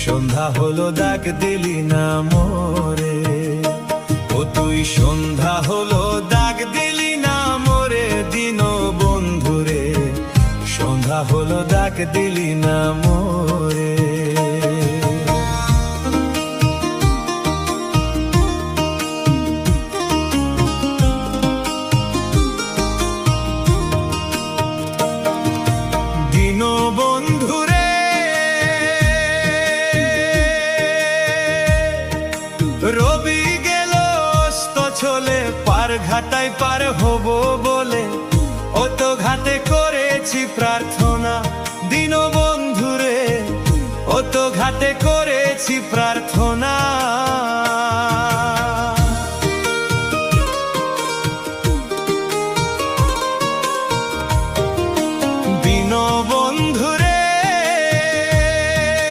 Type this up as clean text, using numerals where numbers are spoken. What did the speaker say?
সন্ধ্যা হলো ডাক দিলি না মোরে, ও তুই সন্ধ্যা হলো ডাক দিলি না মোরে, দিন বন্ধুরে সন্ধ্যা হলো ডাক দিলি না মোরে। দিন বন্ধুরে রবি গেল অস্ত চলে, পার ঘাটায় পার হব বলে ও তো ঘাটে করেছি প্রার্থনা। দিন বন্ধুরে ও তো ঘাটে করেছি প্রার্থনা।